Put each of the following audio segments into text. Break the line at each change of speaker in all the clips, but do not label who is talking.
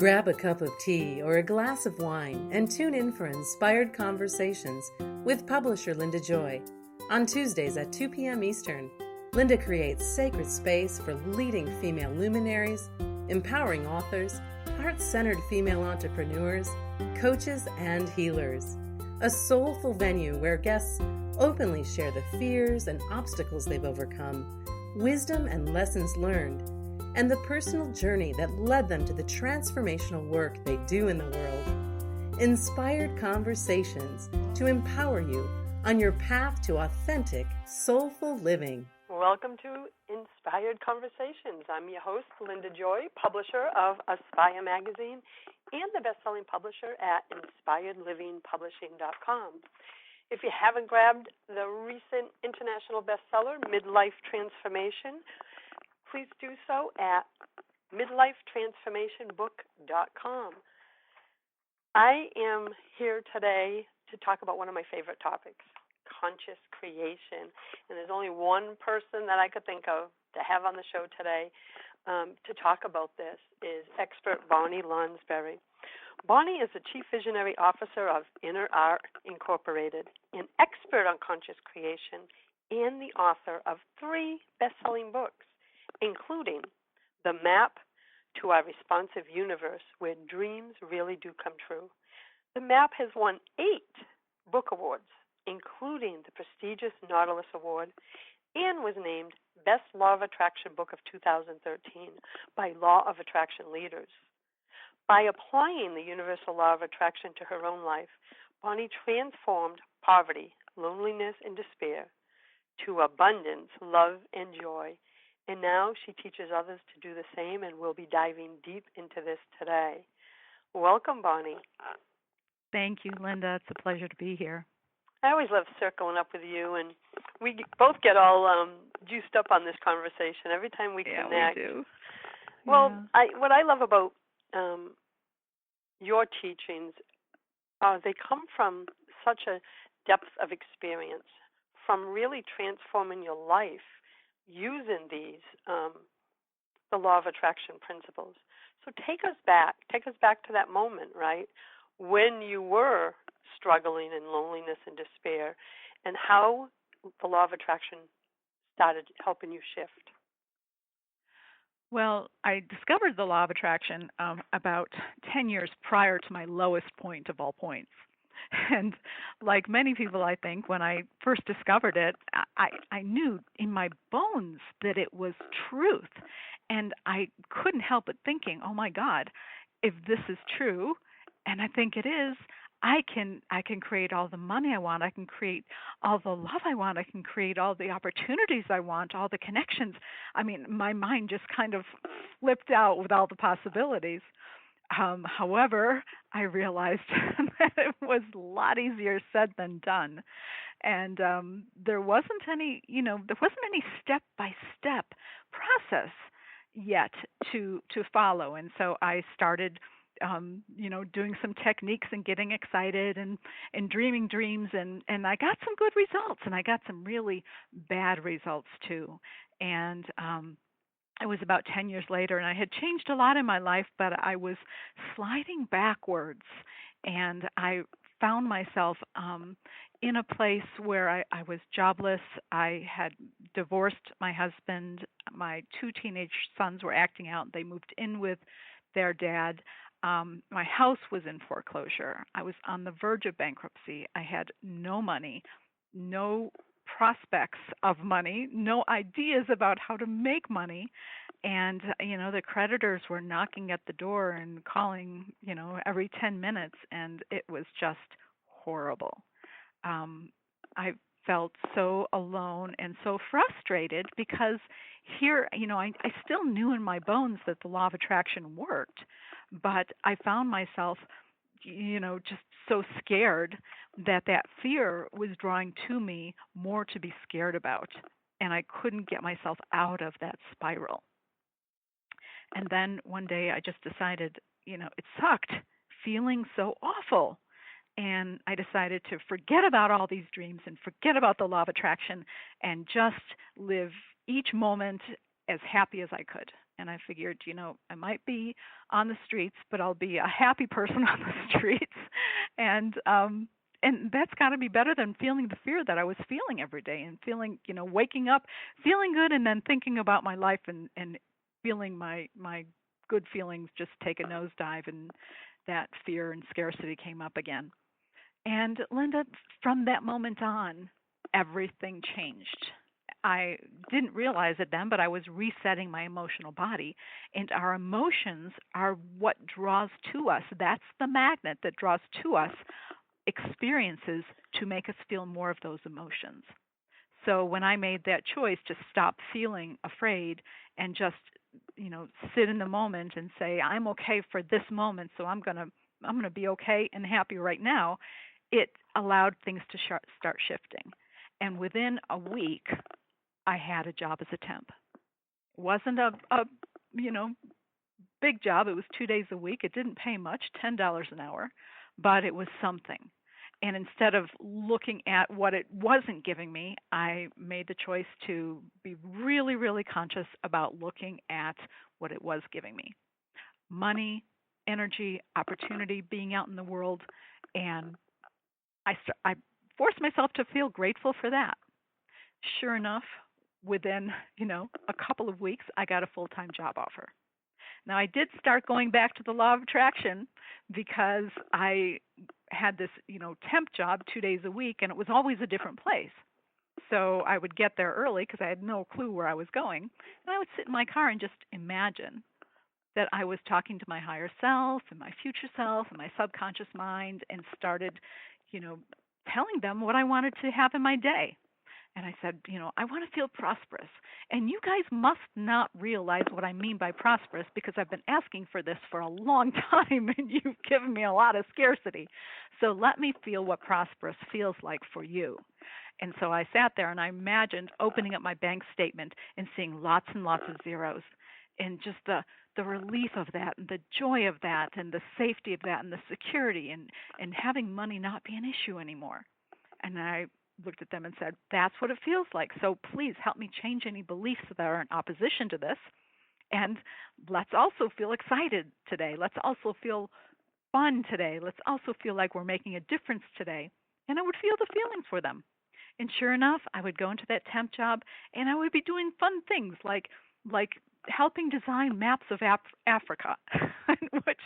Grab a cup of tea or a glass of wine and tune in for Inspired Conversations with publisher Linda Joy. On Tuesdays at 2 p.m. Eastern, Linda creates sacred space for leading female luminaries, empowering authors, heart-centered female entrepreneurs, coaches, and healers. A soulful venue where guests openly share the fears and obstacles they've overcome, wisdom and lessons learned, and the personal journey that led them to the transformational work they do in the world. Inspired Conversations to empower you on your path to authentic, soulful living.
Welcome to Inspired Conversations. I'm your host, Linda Joy, publisher of Aspire Magazine and the best-selling publisher at InspiredLivingPublishing.com. If you haven't grabbed the recent international bestseller, Midlife Transformation, please do so at midlifetransformationbook.com. I am here today to talk about one of my favorite topics, conscious creation. And there's only one person that I could think of to have on the show today to talk about this is expert Boni Lonnsburry. Boni is the Chief Visionary Officer of Inner Art Incorporated, an expert on conscious creation, and the author of 3 best-selling books, including The Map to Our Responsive Universe, Where Dreams Really Do Come True. The Map has won 8 book awards, including the prestigious Nautilus Award, and was named Best Law of Attraction Book of 2013 by Law of Attraction Leaders. By applying the universal law of attraction to her own life, Boni transformed poverty, loneliness, and despair to abundance, love, and joy. And now she teaches others to do the same, and we'll be diving deep into this today. Welcome, Boni.
Thank you, Linda. It's a pleasure to be here.
I always love circling up with you, and we both get all juiced up on this conversation every time we connect.
Yeah, we do.
Well,
yeah.
What I love about your teachings, they come from such a depth of experience, from really transforming your life using these, the law of attraction principles. So take us back to that moment, right, when you were struggling in loneliness and despair, and how the law of attraction started helping you shift.
Well, I discovered the law of attraction about 10 years prior to my lowest point of all points. And like many people, I think, when I first discovered it, I knew in my bones that it was truth. And I couldn't help but thinking, oh, my God, if this is true, and I think it is, I can create all the money I want. I can create all the love I want. I can create all the opportunities I want, all the connections. I mean, my mind just kind of flipped out with all the possibilities. However, I realized that it was a lot easier said than done. And there wasn't any step-by-step process yet to follow. And so I started doing some techniques and getting excited and dreaming dreams, and I got some good results, and I got some really bad results too. And it was about 10 years later, and I had changed a lot in my life, but I was sliding backwards, and I found myself in a place where I was jobless. I had divorced my husband. My 2 teenage sons were acting out. They moved in with their dad. My house was in foreclosure. I was on the verge of bankruptcy. I had no money, no prospects of money, no ideas about how to make money. And, the creditors were knocking at the door and calling, every 10 minutes, and it was just horrible. I felt so alone and so frustrated because here, I still knew in my bones that the law of attraction worked, but I found myself, just so scared that fear was drawing to me more to be scared about, and I couldn't get myself out of that spiral. And then one day I just decided, it sucked feeling so awful. And I decided to forget about all these dreams and forget about the law of attraction and just live each moment as happy as I could. And I figured, I might be on the streets, but I'll be a happy person on the streets. And that's got to be better than feeling the fear that I was feeling every day and feeling, waking up feeling good and then thinking about my life and feeling my good feelings just take a nosedive, and that fear and scarcity came up again. And Linda, from that moment on, everything changed. I didn't realize it then, but I was resetting my emotional body. And our emotions are what draws to us. That's the magnet that draws to us experiences to make us feel more of those emotions. So when I made that choice to stop feeling afraid and just, sit in the moment and say, I'm okay for this moment, so I'm going to be okay and happy right now, it allowed things to start shifting. And within a week, I had a job as a temp. It wasn't a you know big job. It was 2 days a week. It didn't pay much, $10 an hour, but it was something. And instead of looking at what it wasn't giving me, I made the choice to be really, really conscious about looking at what it was giving me. Money, energy, opportunity, being out in the world, and I forced myself to feel grateful for that. Sure enough, within, a couple of weeks, I got a full-time job offer. Now, I did start going back to the law of attraction because I had this, temp job 2 days a week, and it was always a different place. So I would get there early because I had no clue where I was going. And I would sit in my car and just imagine that I was talking to my higher self and my future self and my subconscious mind, and started, telling them what I wanted to have in my day. And I said, I want to feel prosperous. And you guys must not realize what I mean by prosperous, because I've been asking for this for a long time and you've given me a lot of scarcity. So let me feel what prosperous feels like for you. And so I sat there and I imagined opening up my bank statement and seeing lots and lots of zeros, and just the relief of that and the joy of that and the safety of that and the security, and having money not be an issue anymore. And I looked at them and said, that's what it feels like. So please help me change any beliefs that are in opposition to this. And let's also feel excited today. Let's also feel fun today. Let's also feel like we're making a difference today. And I would feel the feelings for them. And sure enough, I would go into that temp job and I would be doing fun things like helping design maps of Africa, which,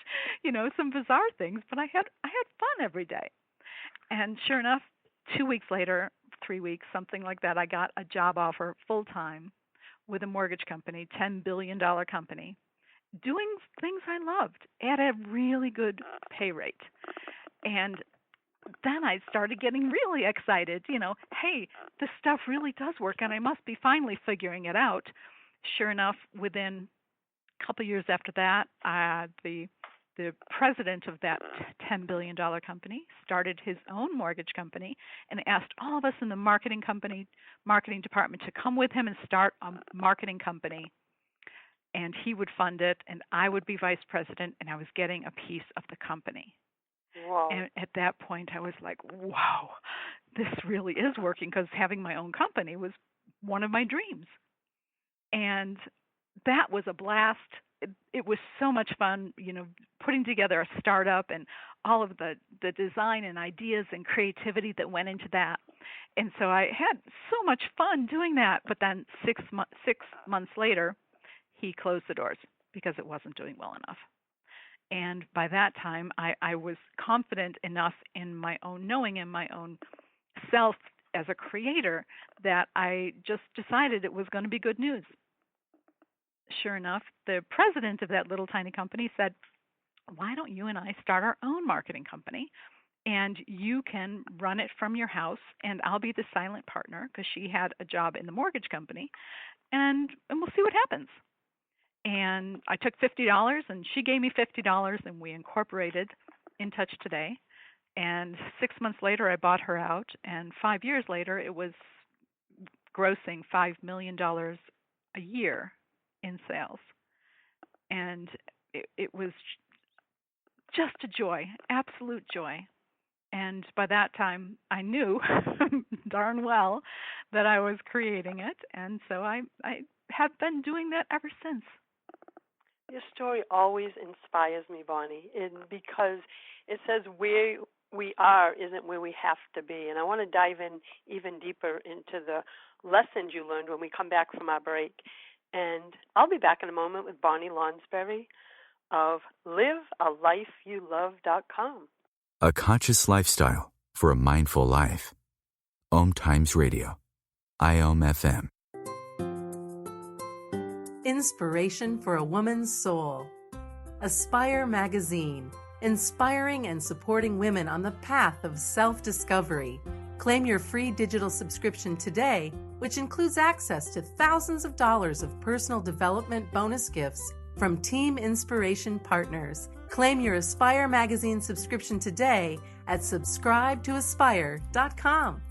some bizarre things, but I had fun every day. And sure enough, 2 weeks later, 3 weeks, something like that, I got a job offer full-time with a mortgage company, $10 billion company, doing things I loved at a really good pay rate. And then I started getting really excited, hey, this stuff really does work and I must be finally figuring it out. Sure enough, within a couple of years after that, the president of that $10 billion company started his own mortgage company and asked all of us in the marketing department to come with him and start a marketing company. And he would fund it, and I would be vice president, and I was getting a piece of the company.
Wow.
And at that point, I was like, wow, this really is working, because having my own company was one of my dreams. And that was a blast. It was so much fun, putting together a startup and all of the design and ideas and creativity that went into that. And so I had so much fun doing that. But then 6 months later, he closed the doors because it wasn't doing well enough. And by that time, I was confident enough in my own knowing and my own self as a creator that I just decided it was going to be good news. Sure enough, the president of that little tiny company said, why don't you and I start our own marketing company, and you can run it from your house, and I'll be the silent partner, because she had a job in the mortgage company, and we'll see what happens. And I took $50 and she gave me $50, and we incorporated In Touch Today. And 6 months later, I bought her out, and 5 years later, it was grossing $5 million a year in sales. And it was just a joy, absolute joy. And by that time, I knew darn well that I was creating it. And so I have been doing that ever since.
Your story always inspires me, Bonnie, because it says where we are isn't where we have to be. And I want to dive in even deeper into the lessons you learned when we come back from our break. And I'll be back in a moment with Boni Lonnsburry of livealifeyoulove.com.
A conscious lifestyle for a mindful life. OMTimes Radio. IOM FM.
Inspiration for a Woman's Soul. Aspire Magazine, inspiring and supporting women on the path of self-discovery. Claim your free digital subscription today, which includes access to thousands of dollars of personal development bonus gifts from Team Inspiration partners. Claim your Aspire Magazine subscription today at subscribetoaspire.com.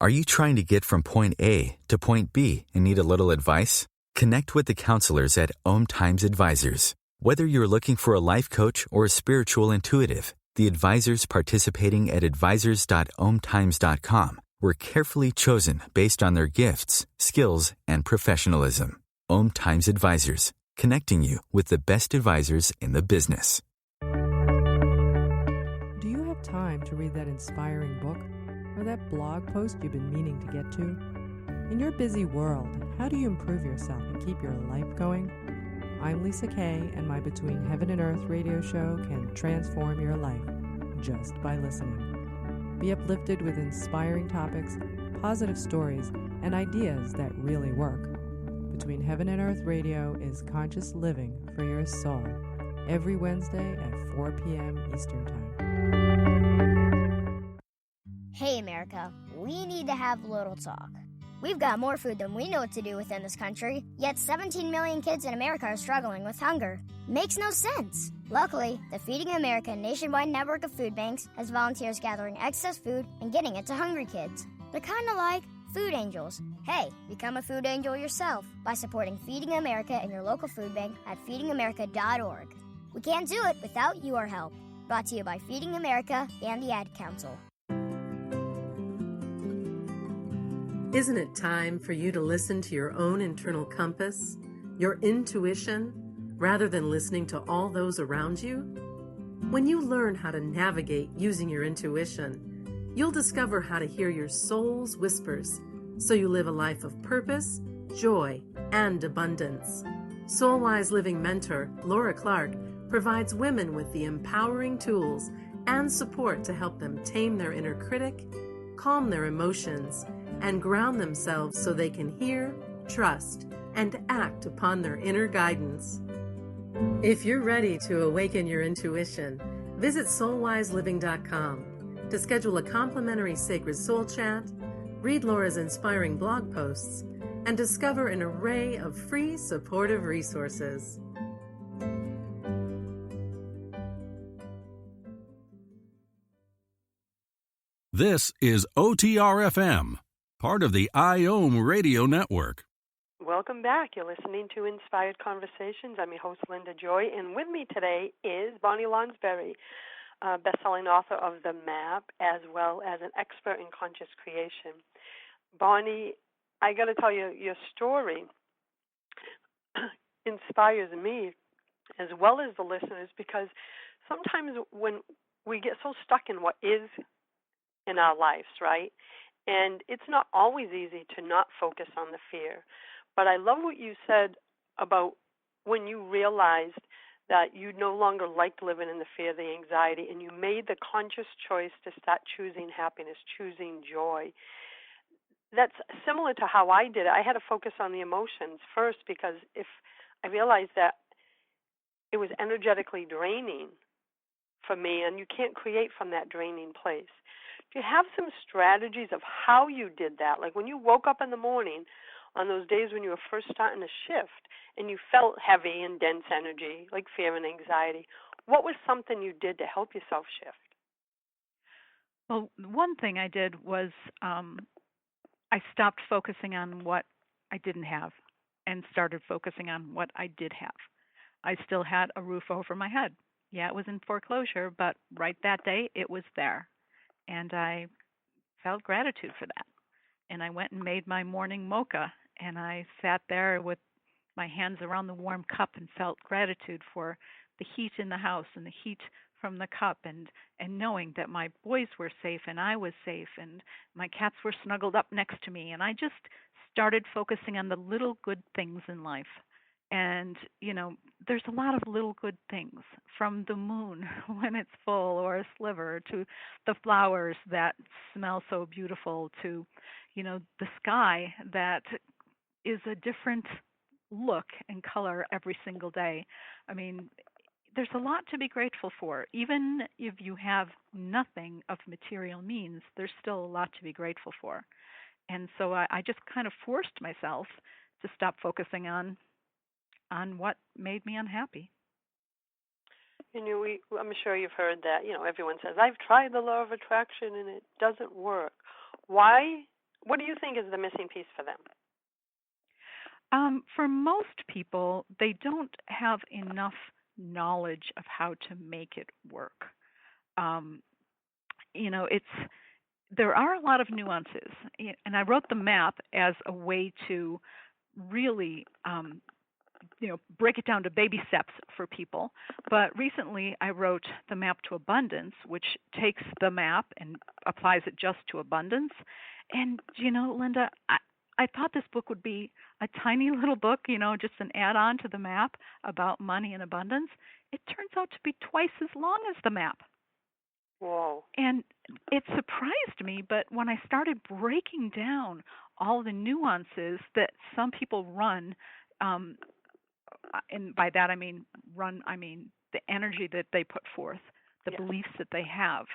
Are you trying to get from point A to point B and need a little advice? Connect with the counselors at OMTimes Advisors. Whether you're looking for a life coach or a spiritual intuitive, the advisors participating at advisors.omtimes.com were carefully chosen based on their gifts, skills, and professionalism. OMTimes Advisors, connecting you with the best advisors in the business.
Do you have time to read that inspiring book or that blog post you've been meaning to get to? In your busy world, how do you improve yourself and keep your life going? I'm Lisa Kay, and my Between Heaven and Earth radio show can transform your life just by listening. Be uplifted with inspiring topics, positive stories, and ideas that really work. Between Heaven and Earth Radio is conscious living for your soul, every Wednesday at 4 p.m. Eastern Time.
Hey, America, we need to have a little talk. We've got more food than we know what to do with in this country, yet 17 million kids in America are struggling with hunger. Makes no sense. Luckily, the Feeding America nationwide network of food banks has volunteers gathering excess food and getting it to hungry kids. They're kind of like food angels. Hey, become a food angel yourself by supporting Feeding America in your local food bank at feedingamerica.org. We can't do it without your help. Brought to you by Feeding America and the Ad Council.
Isn't it time for you to listen to your own internal compass, your intuition, rather than listening to all those around you? When you learn how to navigate using your intuition, you'll discover how to hear your soul's whispers, so you live a life of purpose, joy, and abundance. Soul-wise living mentor Laura Clark provides women with the empowering tools and support to help them tame their inner critic, calm their emotions, and ground themselves so they can hear, trust, and act upon their inner guidance. If you're ready to awaken your intuition, visit soulwiseliving.com to schedule a complimentary Sacred Soul chat, read Laura's inspiring blog posts, and discover an array of free supportive resources.
This is OTR-FM, part of the IOM Radio Network.
Welcome back. You're listening to Inspired Conversations. I'm your host, Linda Joy, and with me today is Boni Lonnsburry, best-selling author of The Map, as well as an expert in conscious creation. Boni, I got to tell you, your story inspires me as well as the listeners, because sometimes when we get so stuck in what is in our lives, right? And it's not always easy to not focus on the fear. But I love what you said about when you realized that you no longer liked living in the fear, the anxiety, and you made the conscious choice to start choosing happiness, choosing joy. That's similar to how I did it. I had to focus on the emotions first, because if I realized that it was energetically draining for me, and you can't create from that draining place. Do you have some strategies of how you did that? Like when you woke up in the morning on those days when you were first starting to shift and you felt heavy and dense energy, like fear and anxiety, what was something you did to help yourself shift?
Well, one thing I did was I stopped focusing on what I didn't have and started focusing on what I did have. I still had a roof over my head. Yeah, it was in foreclosure, but right that day it was there. And I felt gratitude for that. And I went and made my morning mocha, and I sat there with my hands around the warm cup and felt gratitude for the heat in the house and the heat from the cup, and knowing that my boys were safe and I was safe and my cats were snuggled up next to me, and I just started focusing on the little good things in life. And there's a lot of little good things, from the moon when it's full or a sliver, to the flowers that smell so beautiful, to the sky that is a different look and color every single day. I mean, there's a lot to be grateful for. Even if you have nothing of material means, there's still a lot to be grateful for. And so I just kind of forced myself to stop focusing on what made me unhappy.
I'm sure you've heard that. Everyone says, "I've tried the law of attraction and it doesn't work." Why? What do you think is the missing piece for them?
For most people, they don't have enough knowledge of how to make it work. Um, it's there are a lot of nuances, and I wrote the map as a way to really break it down to baby steps for people. But recently I wrote the map to abundance, which takes the map and applies it just to abundance. And Linda, I thought this book would be a tiny little book, just an add-on to the map about money and abundance. It turns out to be twice as long as the map.
Whoa.
And it surprised me, but when I started breaking down all the nuances that some people run, and by that I mean the energy that they put forth, the beliefs that they have,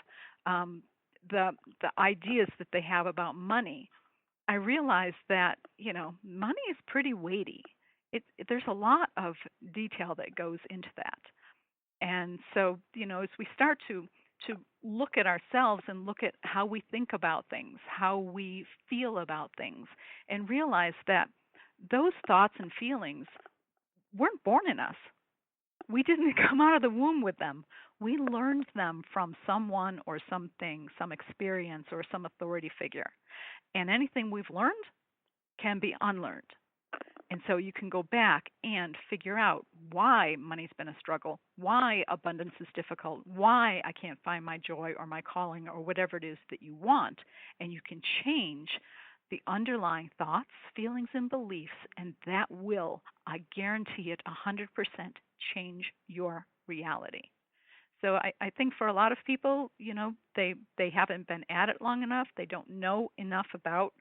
the ideas that they have about money, I realized that money is pretty weighty. There's a lot of detail that goes into that, and so as we start to look at ourselves and look at how we think about things, how we feel about things, and realize that those thoughts and feelings weren't born in us. We didn't come out of the womb with them. We learned them from someone or something, some experience or some authority figure. And anything we've learned can be unlearned. And so you can go back and figure out why money's been a struggle, why abundance is difficult, why I can't find my joy or my calling or whatever it is that you want. And you can change the underlying thoughts, feelings, and beliefs, and that will, I guarantee it, 100% change your reality. So I think for a lot of people, they haven't been at it long enough. They don't know enough about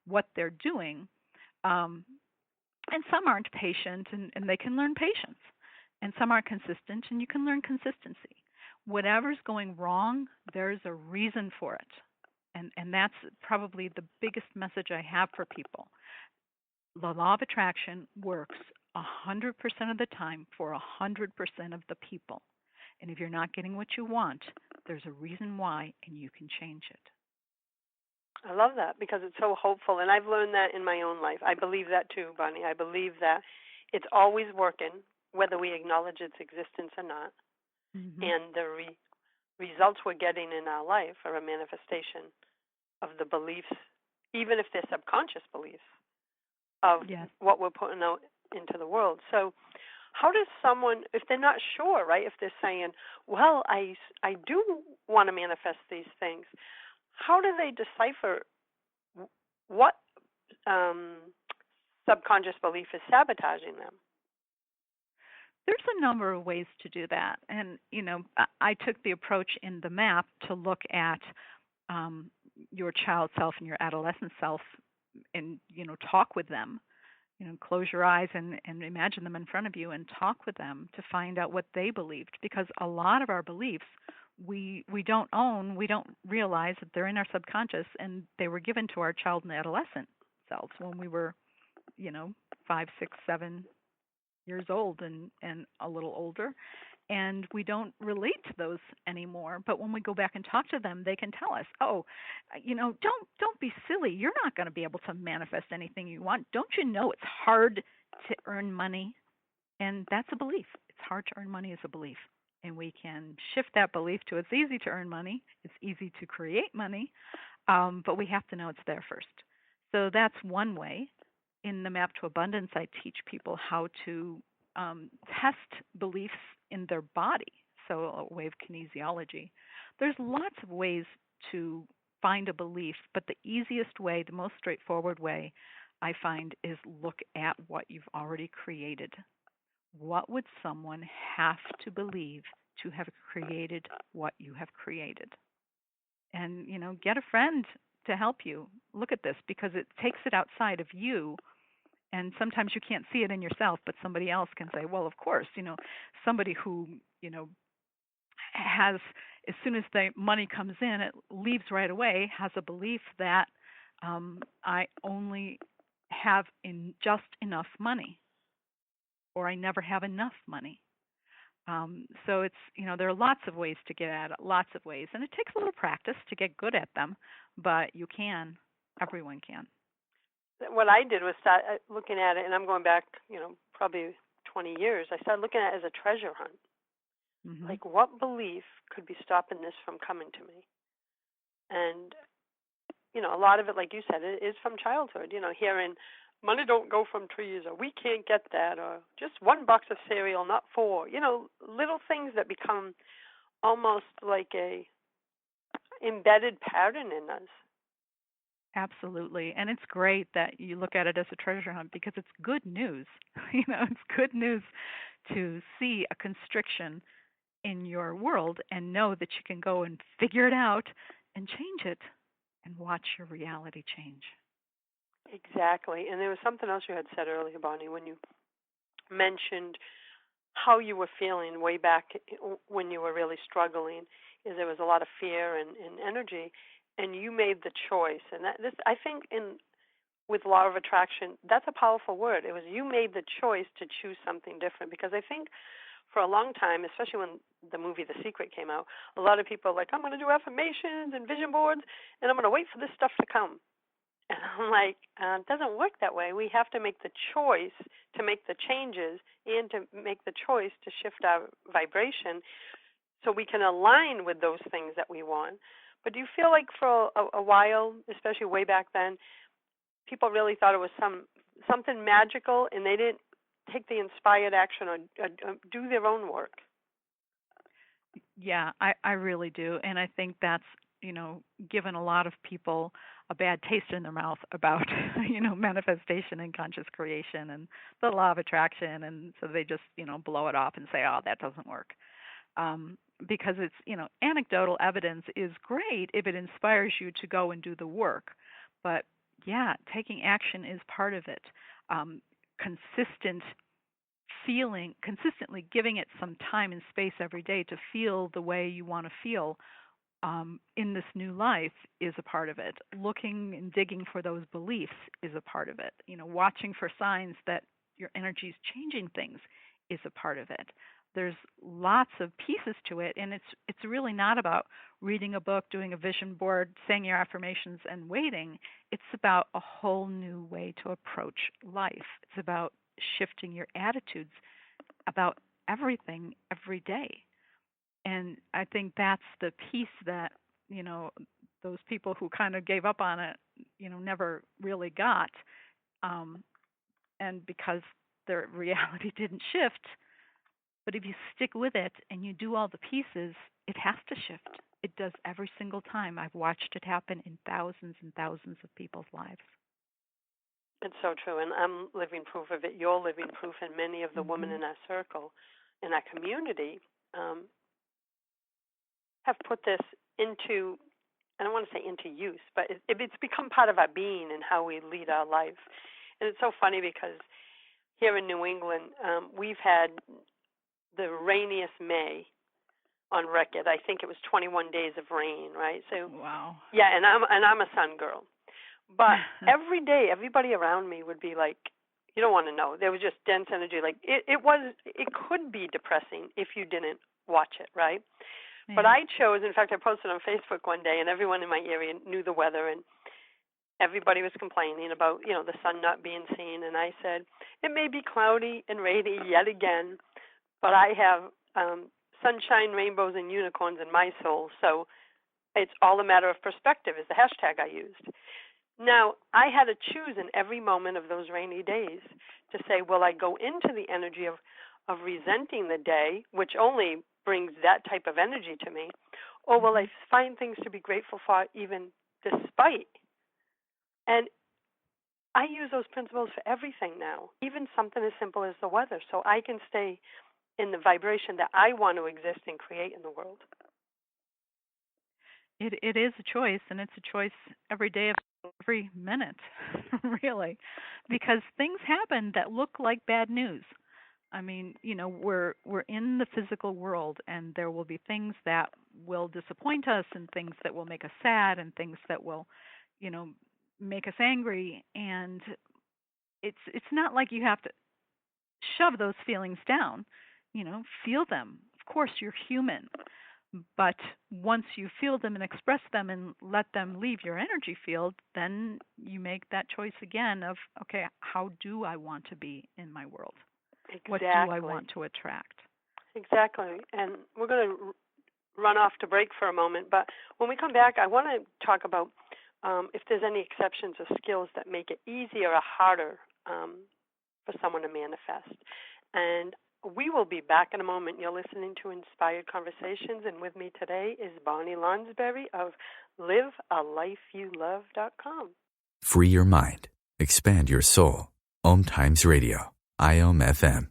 what they're doing. And some aren't patient, and they can learn patience. And some aren't consistent, and you can learn consistency. Whatever's going wrong, there's a reason for it. And that's probably the biggest message I have for people. The law of attraction works 100% of the time for 100% of the people. And if you're not getting what you want, there's a reason why, and you can change it.
I love that because it's so hopeful, and I've learned that in my own life. I believe that too, Boni. I believe that it's always working, whether we acknowledge its existence or not. Mm-hmm. And the results we're getting in our life are a manifestation of the beliefs, even if they're subconscious beliefs, of what we're putting out into the world. So how does someone, if they're not sure, right, if they're saying, well, I do want to manifest these things, how do they decipher what subconscious belief is sabotaging them?
There's a number of ways to do that. And, I took the approach in the map to look at your child self and your adolescent self and, talk with them. Close your eyes and imagine them in front of you and talk with them to find out what they believed. Because a lot of our beliefs we don't own, we don't realize that they're in our subconscious, and they were given to our child and adolescent selves when we were, 5, 6, 7 years old and a little older. And we don't relate to those anymore. But when we go back and talk to them, they can tell us, don't be silly. You're not going to be able to manifest anything you want. Don't you know it's hard to earn money? And that's a belief. It's hard to earn money is a belief. And we can shift that belief to it's easy to earn money. It's easy to create money. But we have to know it's there first. So that's one way in the Map to Abundance, I teach people how to test beliefs in their body, so a way of kinesiology. There's lots of ways to find a belief, but the easiest way, the most straightforward way, I find, is look at what you've already created. What would someone have to believe to have created what you have created? And, get a friend to help you look at this, because it takes it outside of you. And sometimes you can't see it in yourself, but somebody else can say, well, of course, somebody who, has, as soon as the money comes in, it leaves right away, has a belief that I only have just enough money, or I never have enough money. So it's, there are lots of ways to get at it, lots of ways. And it takes a little practice to get good at them, but you can. Everyone can.
What I did was start looking at it, and I'm going back, probably 20 years. I started looking at it as a treasure hunt.
Mm-hmm.
Like, what belief could be stopping this from coming to me? And, a lot of it, like you said, it is from childhood. Hearing money don't go from trees, or we can't get that, or just one box of cereal, not four. Little things that become almost like a embedded pattern in us.
Absolutely. And it's great that you look at it as a treasure hunt, because it's good news. It's good news to see a constriction in your world and know that you can go and figure it out and change it and watch your reality change.
Exactly. And there was something else you had said earlier, Boni, when you mentioned how you were feeling way back when you were really struggling, is there was a lot of fear and energy, and you made the choice. And I think with law of attraction, that's a powerful word. It was you made the choice to choose something different, because I think for a long time, especially when the movie The Secret came out, a lot of people are like, I'm going to do affirmations and vision boards, and I'm going to wait for this stuff to come. And I'm like, it doesn't work that way. We have to make the choice to make the changes and to make the choice to shift our vibration so we can align with those things that we want. But do you feel like for a while, especially way back then, people really thought it was something magical, and they didn't take the inspired action or do their own work?
Yeah, I really do. And I think that's, given a lot of people a bad taste in their mouth about, manifestation and conscious creation and the law of attraction. And so they just, blow it off and say, oh, that doesn't work. Because it's, anecdotal evidence is great if it inspires you to go and do the work. But yeah, taking action is part of it. Consistently giving it some time and space every day to feel the way you want to feel in this new life is a part of it. Looking and digging for those beliefs is a part of it. Watching for signs that your energy is changing things is a part of it. There's lots of pieces to it, and it's really not about reading a book, doing a vision board, saying your affirmations, and waiting. It's about a whole new way to approach life. It's about shifting your attitudes about everything every day. And I think that's the piece that, those people who kind of gave up on it, never really got. And because their reality didn't shift. But if you stick with it and you do all the pieces, it has to shift. It does every single time. I've watched it happen in thousands and thousands of people's lives.
It's so true, and I'm living proof of it. You're living proof, and many of the women in our circle, in our community, have put this into, I don't want to say into use, but it's become part of our being and how we lead our life. And it's so funny because here in New England, we've had the rainiest May on record. I think it was 21 days of rain, right? So
wow.
Yeah, and I'm a sun girl. But every day, everybody around me would be like, you don't want to know. There was just dense energy. Like it could be depressing if you didn't watch it, right? Yeah. But I chose, in fact, I posted on Facebook one day, and everyone in my area knew the weather, and everybody was complaining about, the sun not being seen. And I said, it may be cloudy and rainy yet again, but I have sunshine, rainbows, and unicorns in my soul. So it's all a matter of perspective is the hashtag I used. Now, I had to choose in every moment of those rainy days to say, will I go into the energy of resenting the day, which only brings that type of energy to me, or will I find things to be grateful for even despite? And I use those principles for everything now, even something as simple as the weather, so I can stay in the vibration that I want to exist and create in the world.
It is a choice, and it's a choice every day of every minute, really, because things happen that look like bad news. I mean, we're in the physical world, and there will be things that will disappoint us, and things that will make us sad, and things that will, make us angry. And it's not like you have to shove those feelings down. Feel them. Of course, you're human. But once you feel them and express them and let them leave your energy field, then you make that choice again of, okay, how do I want to be in my world?
Exactly.
What do I want to attract?
Exactly. And we're going to run off to break for a moment, but when we come back, I want to talk about if there's any exceptions or skills that make it easier or harder for someone to manifest. And we will be back in a moment. You're listening to Inspired Conversations, and with me today is Boni Lonnsburry of livealifeyoulove.com.
Free your mind. Expand your soul. OMTimes Radio. IOM FM.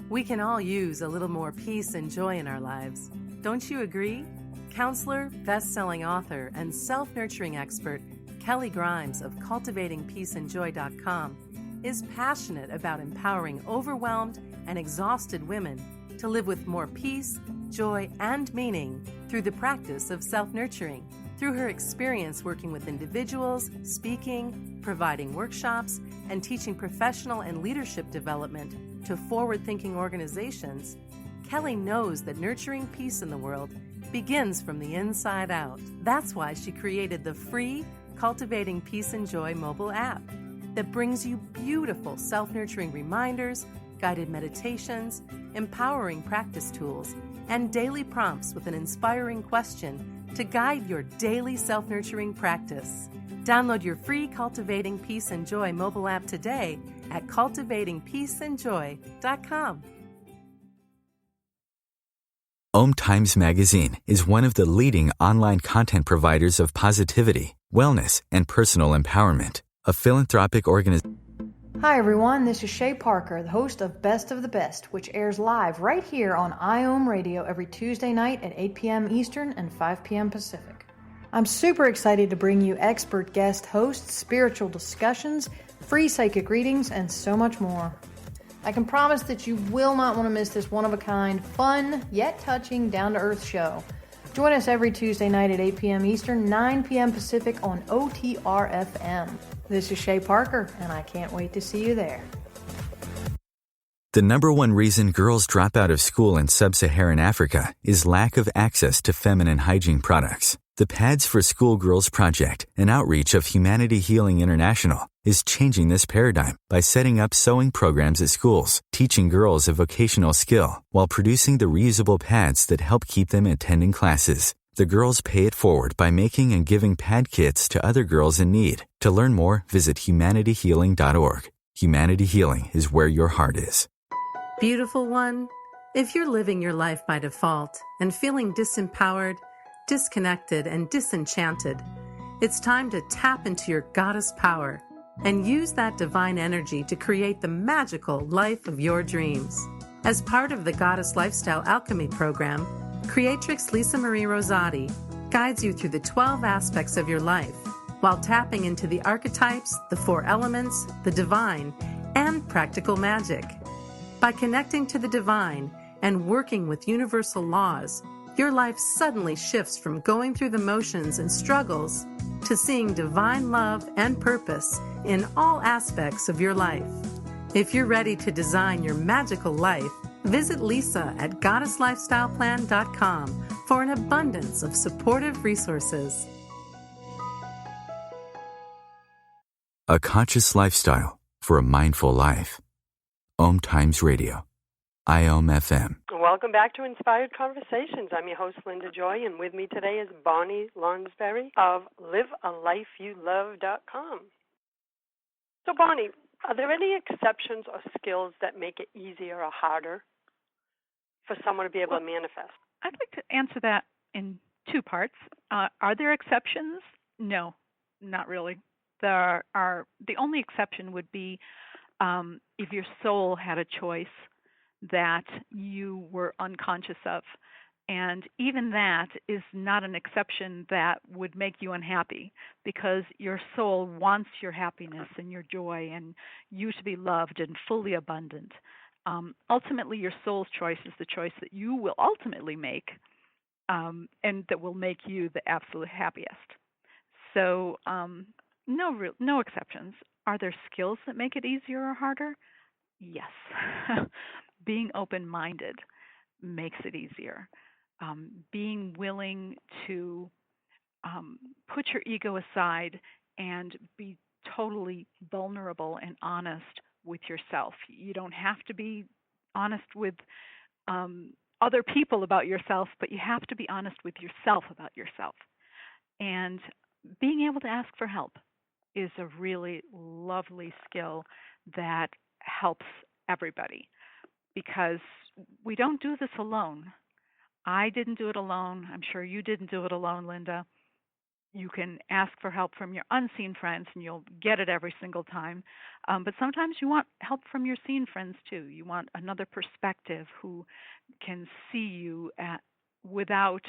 We can all use a little more peace and joy in our lives. Don't you agree? Counselor, best-selling author, and self-nurturing expert Kelly Grimes of CultivatingPeaceandJoy.com is passionate about empowering overwhelmed and exhausted women to live with more peace, joy, and meaning through the practice of self-nurturing. Through her experience working with individuals, speaking, providing workshops, and teaching professional and leadership development to forward-thinking organizations, Kelly knows that nurturing peace in the world begins from the inside out. That's why she created the free Cultivating Peace and Joy mobile app that brings you beautiful self-nurturing reminders, guided meditations, empowering practice tools, and daily prompts with an inspiring question to guide your daily self-nurturing practice. Download your free Cultivating Peace and Joy mobile app today at cultivatingpeaceandjoy.com.
OMTimes Magazine is one of the leading online content providers of positivity, wellness, and personal empowerment. A philanthropic organization.
Hi everyone, this is Shay Parker, the host of Best of the Best, which airs live right here on IOM Radio every Tuesday night at 8 p.m. Eastern and 5 p.m. Pacific. I'm super excited to bring you expert guest hosts, spiritual discussions, free psychic readings, and so much more. I can promise that you will not want to miss this one-of-a-kind, fun, yet touching, down-to-earth show. Join us every Tuesday night at 8 p.m. Eastern, 9 p.m. Pacific on OTRFM. This is Shay Parker, and I can't wait to see you there.
The number one reason girls drop out of school in sub-Saharan Africa is lack of access to feminine hygiene products. The Pads for Schoolgirls Project, an outreach of Humanity Healing International, is changing this paradigm by setting up sewing programs at schools, teaching girls a vocational skill, while producing the reusable pads that help keep them attending classes. The girls pay it forward by making and giving pad kits to other girls in need. To learn more, visit humanityhealing.org. Humanity Healing is where your heart is.
Beautiful one, if you're living your life by default and feeling disempowered, disconnected, and disenchanted, it's time to tap into your goddess power and use that divine energy to create the magical life of your dreams. As part of the Goddess Lifestyle Alchemy program, Creatrix Lisa Marie Rosati guides you through the 12 aspects of your life while tapping into the archetypes, the 4 elements, the divine, and practical magic. By connecting to the divine and working with universal laws, your life suddenly shifts from going through the motions and struggles to seeing divine love and purpose in all aspects of your life. If you're ready to design your magical life, visit Lisa at goddesslifestyleplan.com for an abundance of supportive resources.
A conscious lifestyle for a mindful life. OMTimes Radio. IOM FM.
Welcome back to Inspired Conversations. I'm your host, Linda Joy, and with me today is Boni Lonnsburry of livealifeyoulove.com. So, Boni, are there any exceptions or skills that make it easier or harder for someone to be able to manifest?
I'd like to answer that in two parts. Are there exceptions? No, not really. The only exception would be if your soul had a choice that you were unconscious of. And even that is not an exception that would make you unhappy, because your soul wants your happiness and your joy and you to be loved and fully abundant. Ultimately, your soul's choice is the choice that you will ultimately make, and that will make you the absolute happiest. So no exceptions. Are there skills that make it easier or harder? Yes. Being open-minded makes it easier. Being willing to put your ego aside and be totally vulnerable and honest with yourself. You don't have to be honest with other people about yourself, but you have to be honest with yourself about yourself. And being able to ask for help is a really lovely skill that helps everybody, because we don't do this alone. I didn't do it alone. I'm sure you didn't do it alone, Linda. You can ask for help from your unseen friends, and you'll get it every single time. But sometimes you want help from your seen friends, too. You want another perspective who can see you without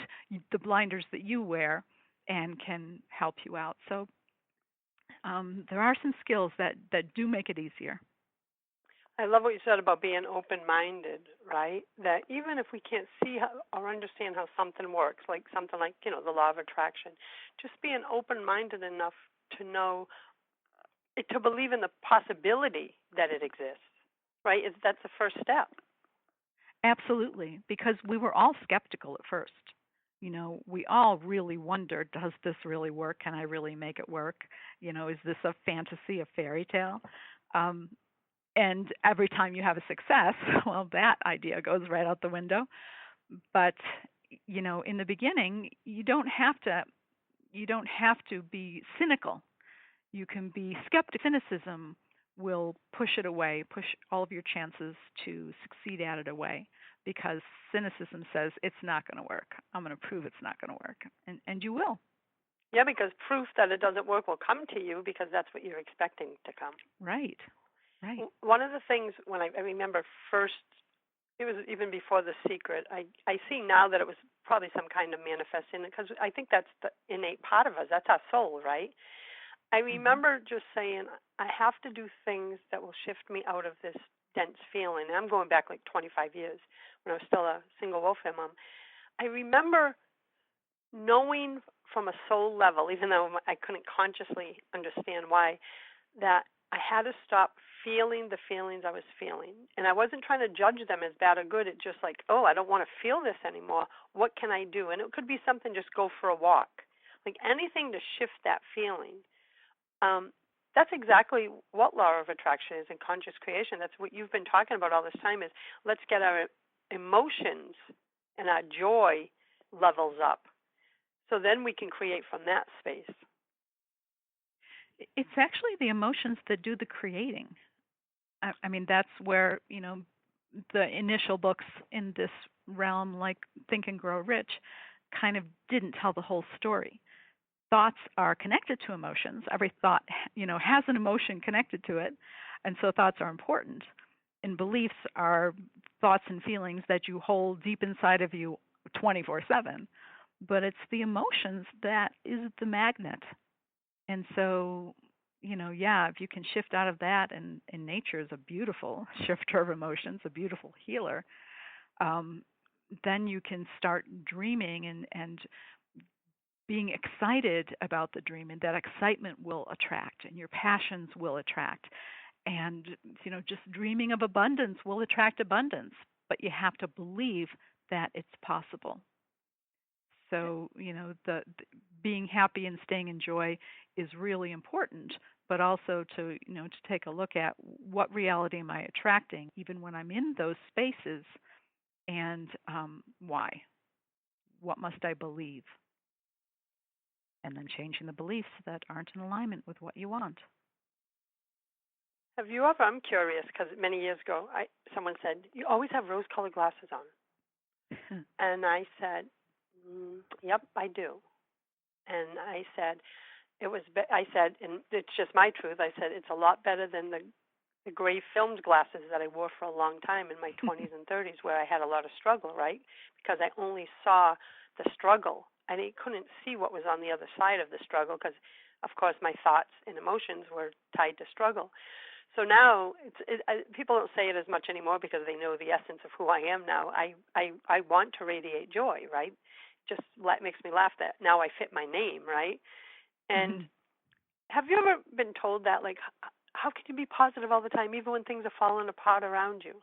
the blinders that you wear and can help you out. So there are some skills that do make it easier.
I love what you said about being open-minded, right? That even if we can't see or understand how something works, like something like, the law of attraction, just being open-minded enough to know, to believe in the possibility that it exists, right? That's the first step.
Absolutely, because we were all skeptical at first. We all really wondered, does this really work? Can I really make it work? Is this a fantasy, a fairy tale? And every time you have a success, well, that idea goes right out the window. But, in the beginning, you don't have to be cynical. You can be skeptic. Cynicism will push it away, push all of your chances to succeed at it away, because cynicism says it's not going to work. I'm going to prove it's not going to work. And you will.
Yeah, because proof that it doesn't work will come to you because that's what you're expecting to come.
Right.
One of the things when I remember first, it was even before The Secret, I see now that it was probably some kind of manifesting, because I think that's the innate part of us. That's our soul, right? I remember just saying, I have to do things that will shift me out of this dense feeling. And I'm going back like 25 years when I was still a single welfare mom. I remember knowing from a soul level, even though I couldn't consciously understand why, that I had to stop feeling the feelings I was feeling. And I wasn't trying to judge them as bad or good. It's just like, I don't want to feel this anymore. What can I do? And it could be something, just go for a walk. Like anything to shift that feeling. That's exactly what law of attraction is in conscious creation. That's what you've been talking about all this time, is let's get our emotions and our joy levels up. So then we can create from that space.
It's actually the emotions that do the creating. I mean, that's where, the initial books in this realm, like Think and Grow Rich, kind of didn't tell the whole story. Thoughts are connected to emotions. Every thought, has an emotion connected to it, and so thoughts are important. And beliefs are thoughts and feelings that you hold deep inside of you 24/7. But it's the emotions that is the magnet. And so, if you can shift out of that, and nature is a beautiful shifter of emotions, a beautiful healer, then you can start dreaming and being excited about the dream, and that excitement will attract, and your passions will attract. And, just dreaming of abundance will attract abundance, but you have to believe that it's possible. So, the being happy and staying in joy is really important, but also to take a look at what reality am I attracting, even when I'm in those spaces, and why? What must I believe? And then changing the beliefs that aren't in alignment with what you want.
Have you ever, I'm curious, because many years ago, someone said, you always have rose-colored glasses on. And I said, yep, I do. And I said, and it's just my truth, I said, it's a lot better than the gray filmed glasses that I wore for a long time in my 20s and 30s, where I had a lot of struggle, right? Because I only saw the struggle. And I couldn't see what was on the other side of the struggle because, of course, my thoughts and emotions were tied to struggle. So now people don't say it as much anymore because they know the essence of who I am now. I want to radiate joy, right? Just makes me laugh that now I fit my name, right? And have you ever been told that, like, how can you be positive all the time, even when things are falling apart around you?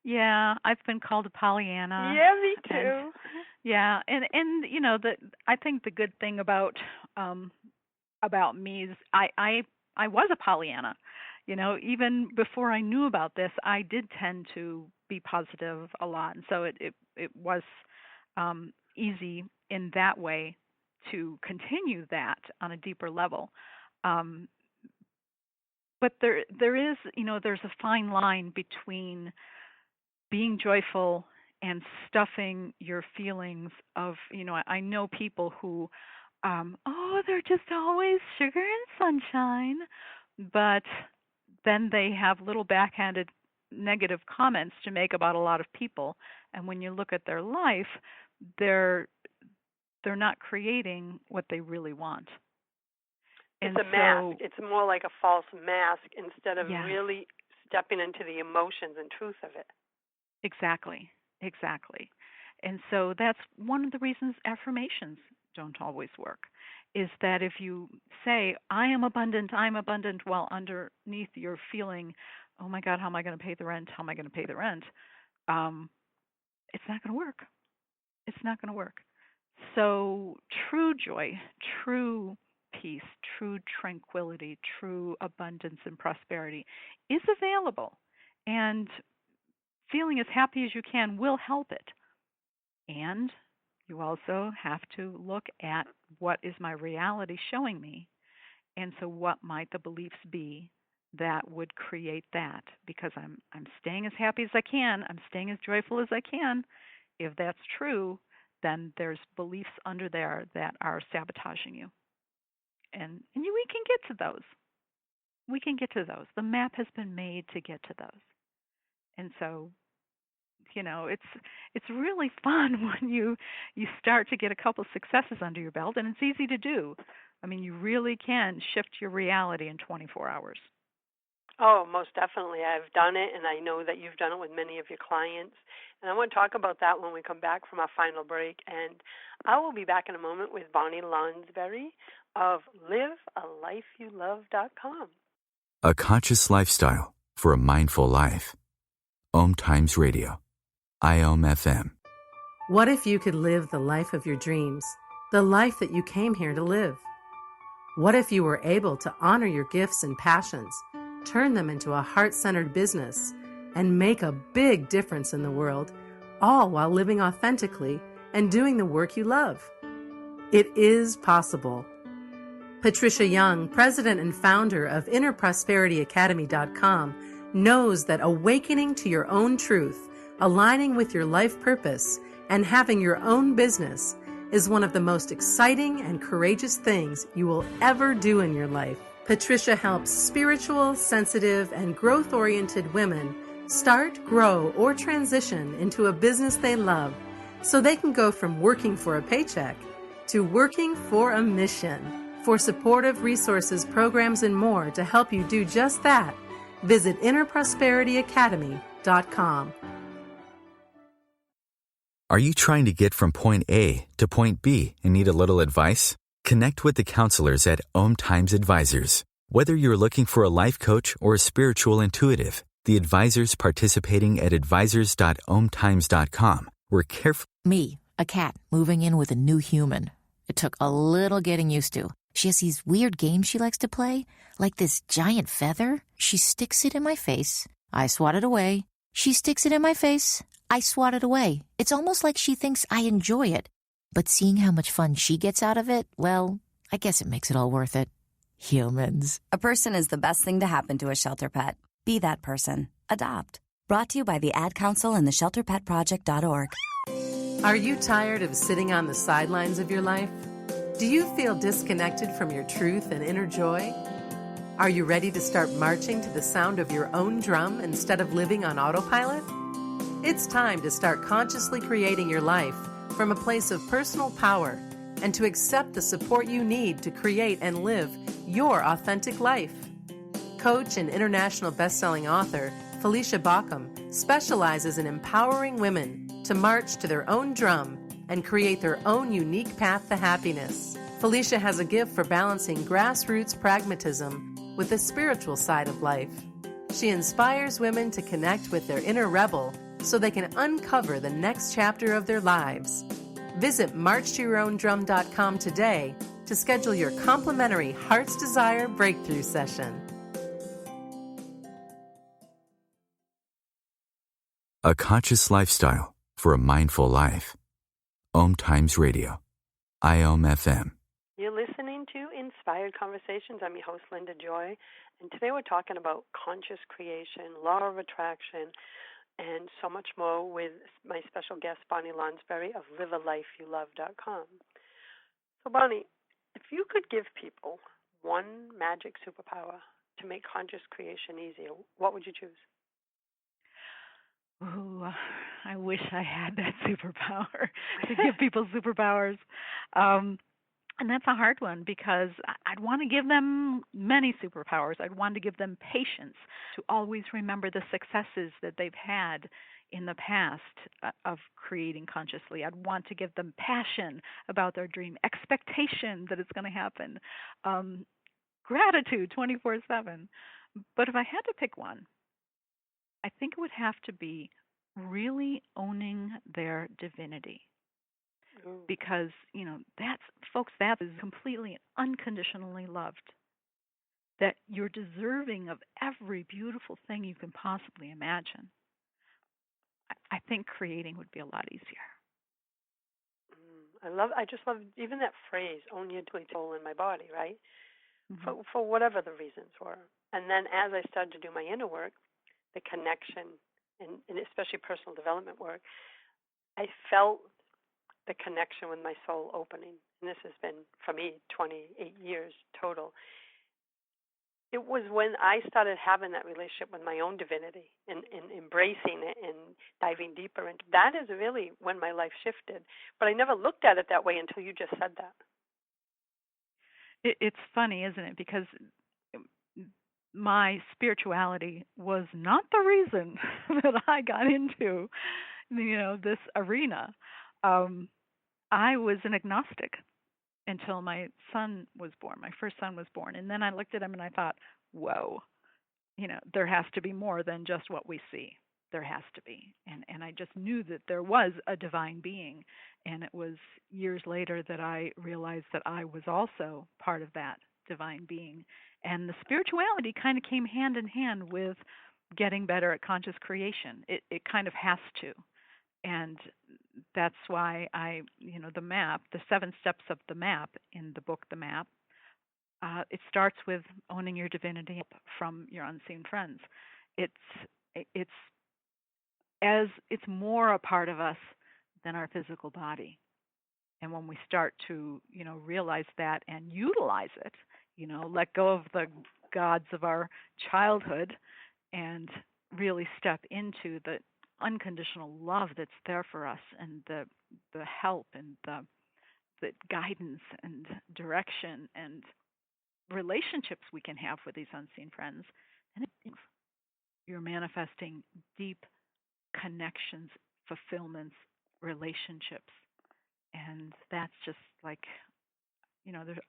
Yeah, I've been called a Pollyanna.
Yeah, me too.
And I think the good thing about me is I was a Pollyanna. Even before I knew about this, I did tend to be positive a lot, and so it was easy in that way to continue that on a deeper level. But there is there's a fine line between being joyful and stuffing your feelings of, I know people who, they're just always sugar and sunshine, but then they have little backhanded negative comments to make about a lot of people. And when you look at their life, they're not creating what they really want.
It's a mask. It's more like a false mask instead of really stepping into the emotions and truth of it.
Exactly. And so that's one of the reasons affirmations don't always work, is that if you say, I'm abundant, while underneath you're feeling, oh my God, how am I going to pay the rent? It's not going to work. It's not going to work. So true joy, true peace, true tranquility, true abundance and prosperity is available. And feeling as happy as you can will help it. And you also have to look at what is my reality showing me. And so what might the beliefs be that would create that? Because I'm staying as happy as I can. I'm staying as joyful as I can. If that's true, then there's beliefs under there that are sabotaging you. And we can get to those. We can get to those. The map has been made to get to those. And so, it's really fun when you start to get a couple successes under your belt, and it's easy to do. I mean, you really can shift your reality in 24 hours.
Oh, most definitely. I've done it, and I know that you've done it with many of your clients. And I want to talk about that when we come back from our final break. And I will be back in a moment with Boni Lonnsburry of livealifeyoulove.com.
A conscious lifestyle for a mindful life. OMTimes Radio. IOM FM.
What if you could live the life of your dreams, the life that you came here to live? What if you were able to honor your gifts and passions, turn them into a heart-centered business, and make a big difference in the world, all while living authentically and doing the work you love? It is possible. Patricia Young, president and founder of InnerProsperityAcademy.com, knows that awakening to your own truth, aligning with your life purpose, and having your own business is one of the most exciting and courageous things you will ever do in your life. Patricia helps spiritual, sensitive, and growth-oriented women start, grow, or transition into a business they love so they can go from working for a paycheck to working for a mission. For supportive resources, programs, and more to help you do just that, visit InnerProsperityAcademy.com.
Are you trying to get from point A to point B and need a little advice? Connect with the counselors at OMTimes Advisors. Whether you're looking for a life coach or a spiritual intuitive, the advisors participating at advisors.omtimes.com were carefully...
Me, a cat, moving in with a new human. It took a little getting used to. She has these weird games she likes to play, like this giant feather. She sticks it in my face. I swat it away. She sticks it in my face. I swat it away. It's almost like she thinks I enjoy it. But seeing how much fun she gets out of it, well, I guess it makes it all worth it. Humans.
A person is the best thing to happen to a shelter pet. Be that person. Adopt. Brought to you by the Ad Council and the ShelterPetProject.org.
Are you tired of sitting on the sidelines of your life? Do you feel disconnected from your truth and inner joy? Are you ready to start marching to the sound of your own drum instead of living on autopilot? It's time to start consciously creating your life from a place of personal power and to accept the support you need to create and live your authentic life. Coach and international best-selling author Felicia Bauckham specializes in empowering women to march to their own drum and create their own unique path to happiness. Felicia has a gift for balancing grassroots pragmatism with the spiritual side of life. She inspires women to connect with their inner rebel so they can uncover the next chapter of their lives. Visit marchtooyourown.com today to schedule your complimentary Heart's Desire Breakthrough session.
A conscious lifestyle for a mindful life. OMTimes Radio. IOM FM.
You're listening to Inspired Conversations. I'm your host, Linda Joy, and today we're talking about conscious creation, law of attraction, and so much more with my special guest, Boni Lonnsburry of livealifeyoulove.com. So, Boni, if you could give people one magic superpower to make conscious creation easier, what would you choose?
Ooh, I wish I had that superpower to give people superpowers. And that's a hard one because I'd want to give them many superpowers. I'd want to give them patience to always remember the successes that they've had in the past of creating consciously. I'd want to give them passion about their dream, expectation that it's going to happen, gratitude 24/7. But if I had to pick one, I think it would have to be really owning their divinity. Because, that is completely and unconditionally loved. That you're deserving of every beautiful thing you can possibly imagine. I think creating would be a lot easier.
I just love even that phrase, own your soul in my body, right?
Mm-hmm.
For whatever the reasons were. And then as I started to do my inner work, the connection, and especially personal development work, I felt the connection with my soul opening. And this has been, for me, 28 years total. It was when I started having that relationship with my own divinity and embracing it and diving deeper into that is really when my life shifted. But I never looked at it that way until you just said that.
It's funny, isn't it? Because my spirituality was not the reason that I got into, this arena. I was an agnostic until my son was born. My first son was born. And then I looked at him and I thought, whoa, there has to be more than just what we see. There has to be. And I just knew that there was a divine being. And it was years later that I realized that I was also part of that divine being. And the spirituality kind of came hand in hand with getting better at conscious creation. It kind of has to. And that's why the map, the 7 steps of the map in the book, The Map, it starts with owning your divinity from your unseen friends. It's more a part of us than our physical body. And when we start to, realize that and utilize it, let go of the gods of our childhood and really step into the unconditional love that's there for us and the help and the guidance and direction and relationships we can have with these unseen friends, and you're manifesting deep connections, fulfillments, relationships. And that's just like,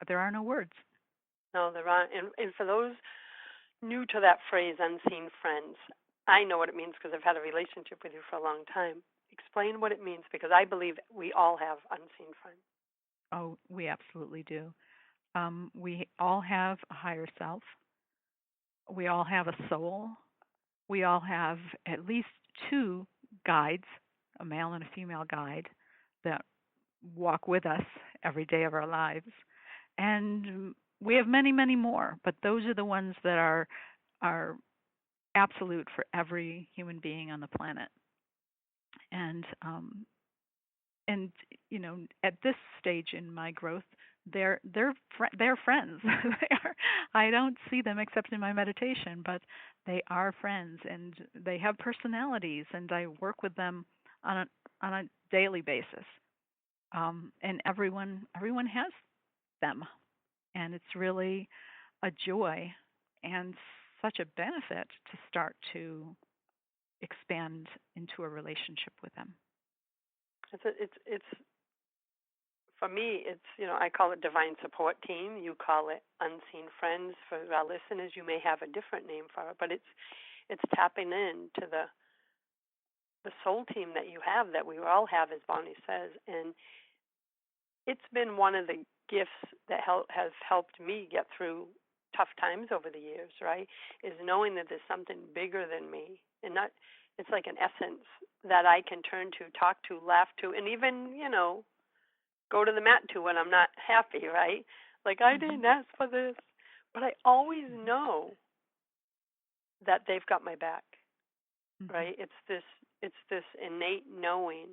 there are no words.
No, there aren't. And for those new to that phrase, unseen friends, I know what it means because I've had a relationship with you for a long time. Explain what it means, because I believe we all have unseen friends.
Oh, we absolutely do. We all have a higher self. We all have a soul. We all have at least two guides, a male and a female guide, that walk with us every day of our lives. And we have many, many more, but those are the ones that are absolute for every human being on the planet. And and at this stage in my growth, they're friends. They are. I don't see them except in my meditation, but they are friends, and they have personalities, and I work with them on a daily basis. And everyone has them, and it's really a joy and such a benefit to start to expand into a relationship with them.
It's for me, it's, I call it divine support team. You call it unseen friends. For our listeners, you may have a different name for it, but it's tapping into the soul team that you have, that we all have, as Boni says. And it's been one of the gifts that has helped me get through tough times over the years, right, is knowing that there's something bigger than me. And not, it's like an essence that I can turn to, talk to, laugh to, and even, go to the mat to when I'm not happy, right? Like, I didn't ask for this. But I always know that they've got my back, right? It's this innate knowing.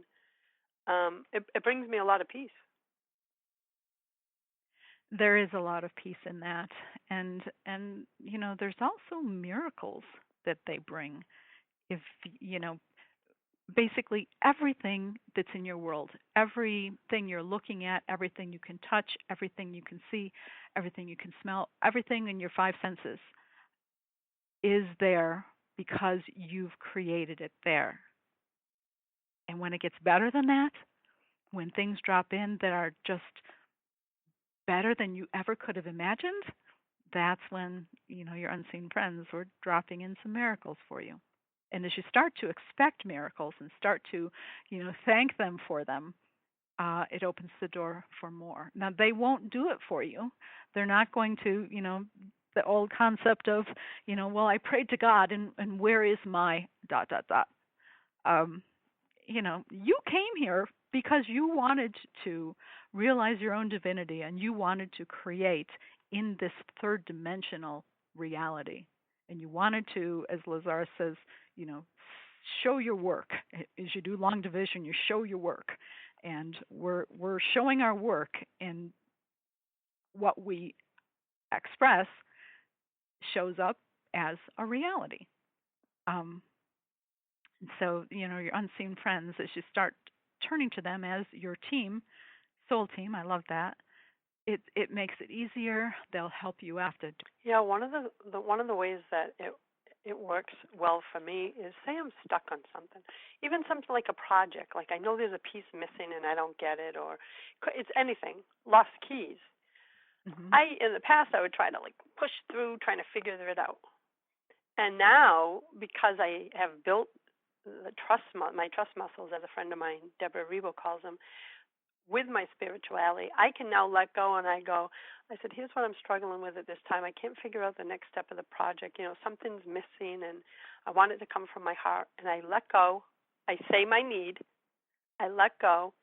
It brings me a lot of peace.
There is a lot of peace in that, and there's also miracles that they bring. If basically everything that's in your world, everything you're looking at, everything you can touch, everything you can see, everything you can smell, everything in your five senses is there because you've created it there. And when it gets better than that, when things drop in that are just better than you ever could have imagined, that's when, your unseen friends are dropping in some miracles for you. And as you start to expect miracles and start to, thank them for them, it opens the door for more. Now, they won't do it for you. They're not going to, the old concept of, well, I prayed to God, and where is my ... You came here because you wanted to realize your own divinity, and you wanted to create in this third dimensional reality. And you wanted to, as Lazarus says, show your work. As you do long division, you show your work. And we're showing our work, and what we express shows up as a reality. So, your unseen friends, as you start turning to them as your team, soul team, I love that. It makes it easier. They'll help you after.
Yeah, one of the ways that it works well for me is, say I'm stuck on something, even something like a project. Like, I know there's a piece missing and I don't get it, or it's anything, lost keys. In the past, I would try to push through, trying to figure it out. And now, because I have built my trust muscles, as a friend of mine, Deborah Rebo, calls them, with my spirituality, I can now let go. And I said, here's what I'm struggling with at this time. I can't figure out the next step of the project. Something's missing, and I want it to come from my heart. And I let go. I say my need. I let go.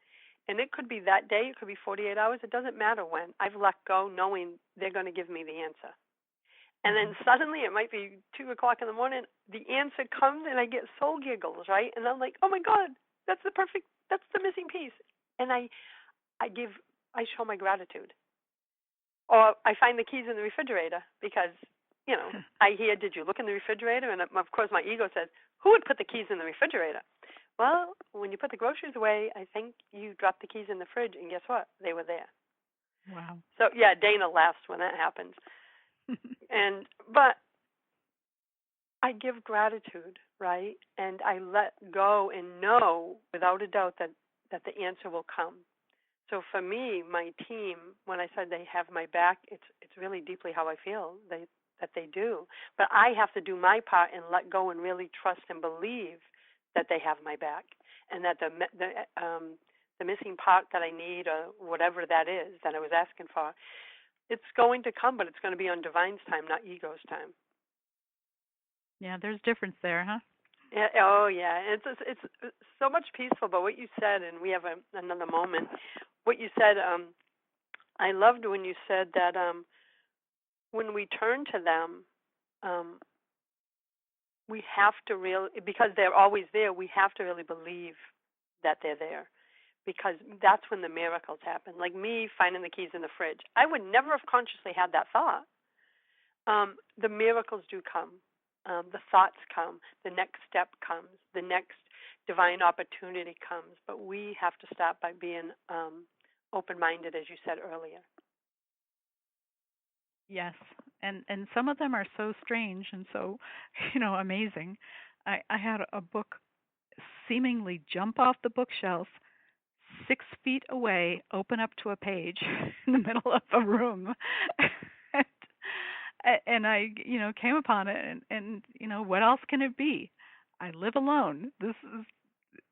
And it could be that day. It could be 48 hours. It doesn't matter when. I've let go, knowing they're going to give me the answer. And then suddenly, it might be 2 o'clock in the morning, the answer comes, and I get soul giggles, right? And I'm like, oh my God, that's the missing piece. And I show my gratitude. Or I find the keys in the refrigerator because, I hear, did you look in the refrigerator? And of course my ego says, who would put the keys in the refrigerator? Well, when you put the groceries away, I think you dropped the keys in the fridge, and guess what? They were there.
Wow.
So yeah, Dana laughs when that happens. But I give gratitude, right? And I let go and know without a doubt that the answer will come. So for me, my team, when I said they have my back, it's really deeply how I feel that they do. But I have to do my part and let go and really trust and believe that they have my back, and that the missing part that I need, or whatever that is that I was asking for, it's going to come, but it's going to be on divine's time, not ego's time.
Yeah, there's difference there, huh?
Yeah, oh, yeah. It's so much peaceful. But what you said, and we have another moment. What you said, I loved when you said that when we turn to them, we have to really, because they're always there, we have to really believe that they're there, because that's when the miracles happen. Like me finding the keys in the fridge. I would never have consciously had that thought. The miracles do come. The thoughts come. The next step comes. The next divine opportunity comes. But we have to start by being open-minded, as you said earlier.
Yes, and some of them are so strange and so, amazing. I had a book seemingly jump off the bookshelf 6 feet away, open up to a page in the middle of a room. And I, came upon it, and what else can it be? I live alone. This is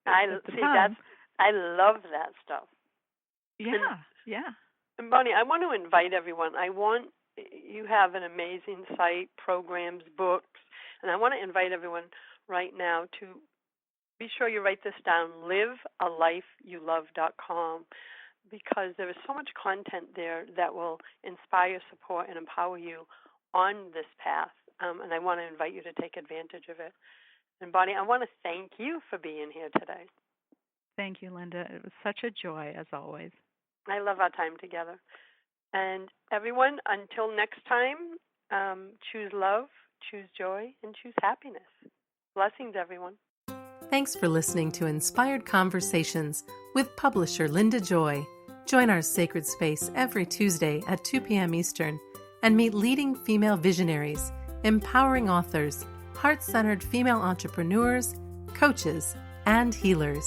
I love that stuff.
Yeah.
And Boni, I want to invite everyone. You have an amazing site, programs, books, and I want to invite everyone right now to be sure you write this down, livealifeyoulove.com, because there is so much content there that will inspire, support, and empower you on this path, and I want to invite you to take advantage of it. And Boni, I want to thank you for being here today.
Thank you, Linda. It was such a joy, as always.
I love our time together. And everyone, until next time, choose love, choose joy, and choose happiness. Blessings, everyone.
Thanks for listening to Inspired Conversations with publisher Linda Joy. Join our sacred space every Tuesday at 2 p.m. Eastern and meet leading female visionaries, empowering authors, heart-centered female entrepreneurs, coaches, and healers.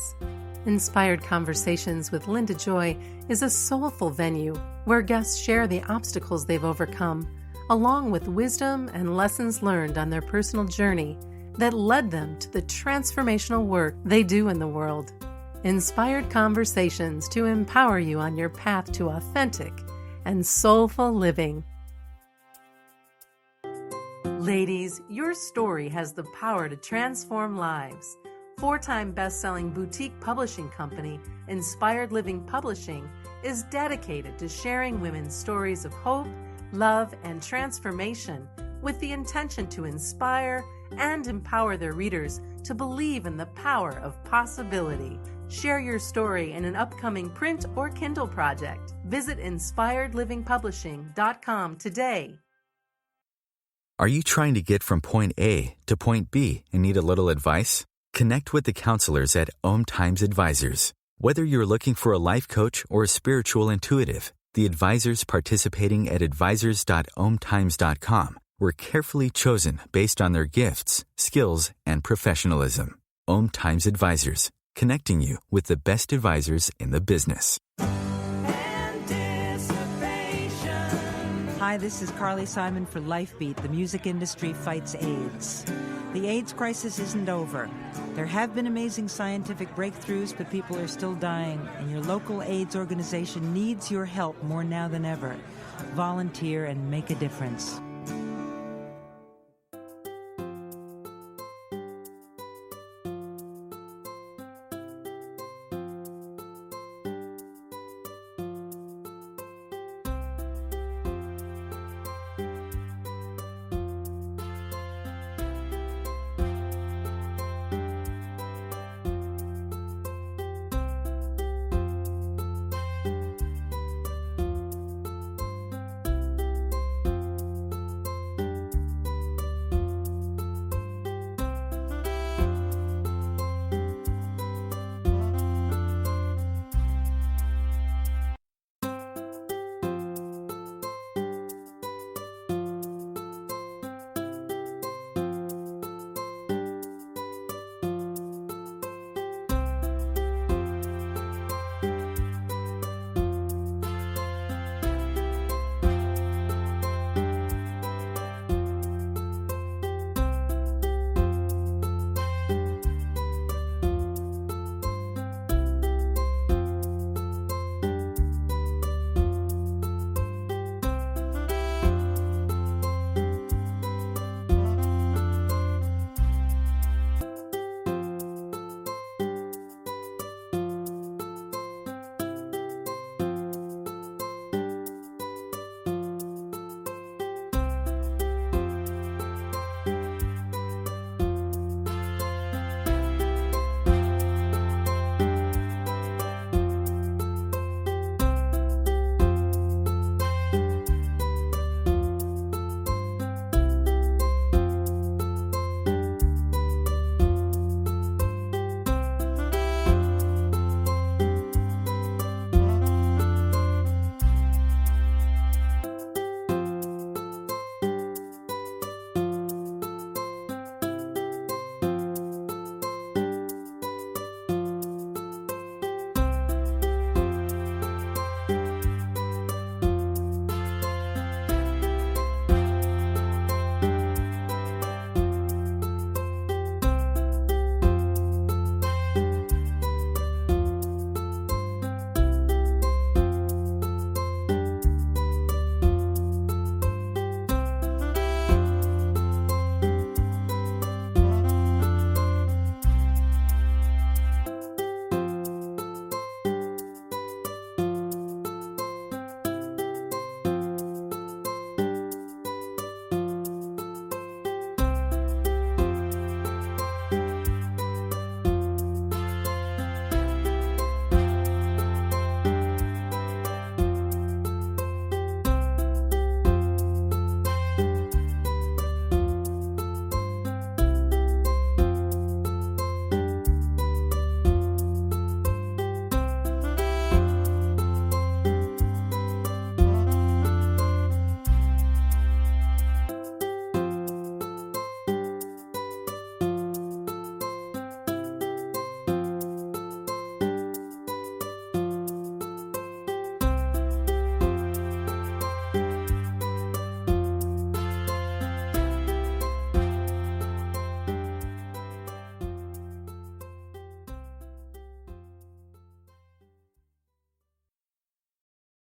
Inspired Conversations with Linda Joy is a soulful venue where guests share the obstacles they've overcome, along with wisdom and lessons learned on their personal journey that led them to the transformational work they do in the world. Inspired Conversations to empower you on your path to authentic and soulful living. Ladies, your story has the power to transform lives. 4-time best-selling boutique publishing company, Inspired Living Publishing, is dedicated to sharing women's stories of hope, love, and transformation with the intention to inspire and empower their readers to believe in the power of possibility. Share your story in an upcoming print or Kindle project. Visit inspiredlivingpublishing.com today.
Are you trying to get from point A to point B and need a little advice? Connect with the counselors at OMTimes Advisors. Whether you're looking for a life coach or a spiritual intuitive, the advisors participating at advisors.omtimes.com were carefully chosen based on their gifts, skills, and professionalism. OMTimes Advisors, connecting you with the best advisors in the business.
Hi, this is Carly Simon for LifeBeat. The music industry fights AIDS. The AIDS crisis isn't over. There have been amazing scientific breakthroughs, but people are still dying, and your local AIDS organization needs your help more now than ever. Volunteer and make a difference.